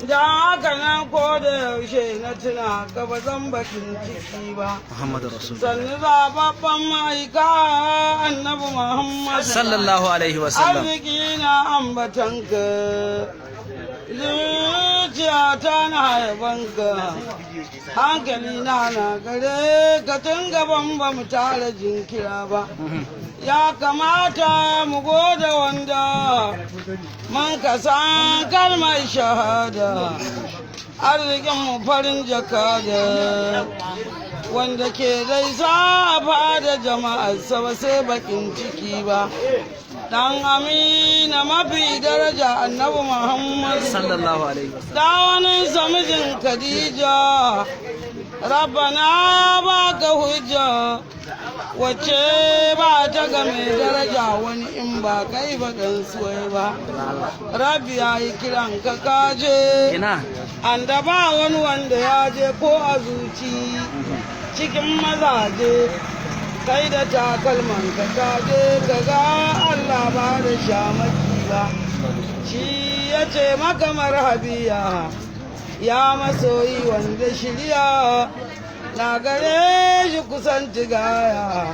Da haka nan ko da yaushe na tuna ka ba zan bakin ciki ba. Muhammadu Rasul. Sannu zababban ma'aika annabi Muhammad. Sallallahu alaihi wasallam. Arziki na ambatanka. Zuciyata na haifanka. Hankali na gare ka tun gaban ba mu tara jinkira ba. Ya kamata mu gode wanda man ka san kalmar shahada, arzikin mu farin jakada wanda ke dai safa da jama'ar ba sai bakin ciki ba. Dan amina mafi daraja annabi Muhammad Sallallahu alaihi wasallam. da wani samijin Khadija, Rabbana baka hujja wacce ba ta ga mai daraja wani in ba kai ba dan suwai ba. Rabbi ya yi kiran ka kaje Ina. an da ba wani wanda ya je ko a zuci cikin mazaje kai da takalman ka kaje ka ga Allah ba da shamaki ba. Shi ya ce maka marhabiya ya masoyi wanda shirya na gare shi kusan tigaya.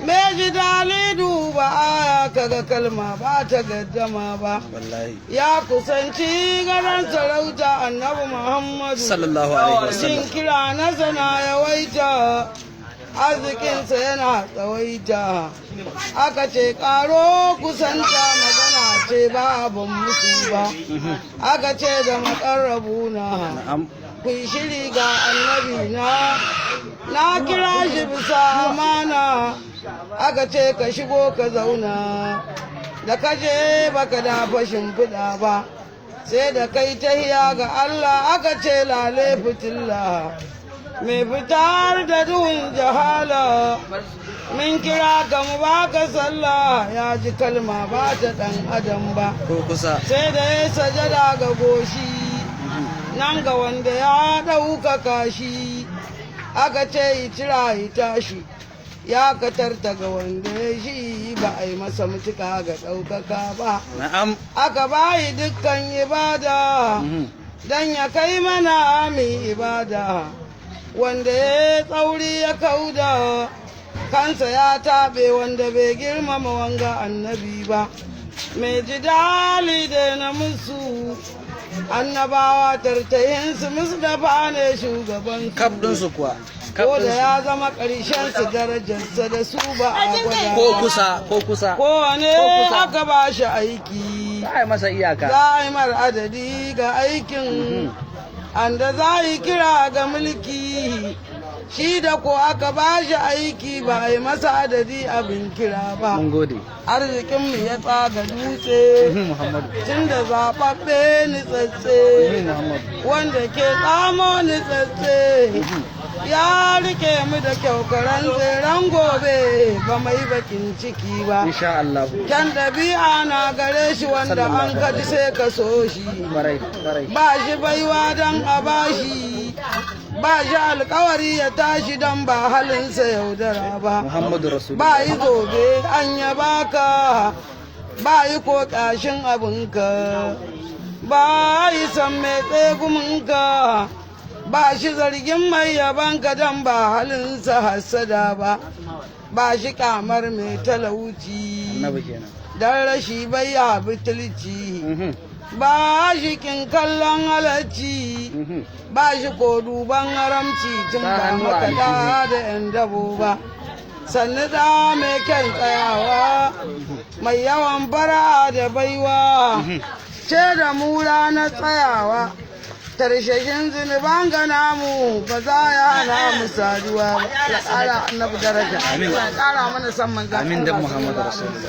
Me ji dali duba aya kaga kalma ba ta gaddama ba. Wallahi. Ya kusanci ganin sarauta annabi Muhammadu. Sallallahu alaihi wasallam. Shin kira na sana yawaita, arzikinsa yana tsawaita. Aka ce karo kusanta magana ce ba abin musu ba. Aka ce da makarrabuna. Na'am. Ku yi shiri ga annabi na kira shi bisa amana. Aka ce ka shigo ka zauna, da ka je baka da fashin fuda ba, sai da kai tahiya ga Allah. Aka ce lale fitilla mai fitar da duhun jahala, min kira ka mu baka sallah, ya ji kalma ba ta dan adam ba. Ko kusa. Sai da ya sajada ga goshi nan ga wanda ya ɗaukaka shi. Aka ce yi cira yi tashi, ya katarta ga wanda ya shi ba a yi masa mutuka ga ɗaukaka ba. Na'am. Aka bayi dukkan ibada dan ya kai mana mai ibada, wanda ya tsauri ya kauda kansa ya taɓe wanda bai girmama wanga annabi ba. Mai ji dali da na musu annabawa tartayinsu Mustapha ne shugaban Kaf ɗinsu kuwa. ko da ya zama ƙarshen su darajarsa da su ba a gwada. Ko kusa. Ko kusa. Kowane Ko kusa. aka ba shi aiki, Za a yi masa iyaka. za a yi mar adadi ga aikin, anda za a yi kira ga mulki. Shi da ko aka ba shi aiki ba a yi masa adadi abin kira ba. Mun gode. Arzikinmu ya tsaga dutse, Muhammadu. tun da zaɓaɓɓe nitsatse, Muhammadu. wanda ke tsamo nitsatse. Ya rike mu da kyaukaran tseren gobe ba mai bakin ciki ba. Insha Allah. Kyan ɗabi'a na gare shi wanda an kaji sai ka so shi. Barai. Barai. Ba shi baiwa don a bashi, ba shi alkawari ya tashi don ba halinsa yaudara ba. Muhammadu Rasul. Ba yi zobe an ya baka, ba yi ko ƙashin abinka, ba yi san mai tseguminka, ba shi zargin mai yabanka don ba halinsa hassada ba. Ba shi kamar mai talauci Annabi kenan. don rashi bai ya butulci. Ba shi kin kallon halacci, ba shi ko duban haramci tun ba makaɗa da 'yan dabo ba. Sannu da mai kyan tsayawa, mai yawan fara da baiwa, ce da mu ranar tsayawa. Tarshashin zunuban ga namu ba za ya hana mu saduwa ba. Ya ƙara annabi daraja. Ya ƙara mana san manzan Amin da Allah Muhammadu sallallahu alaihi wasallam. Rasul.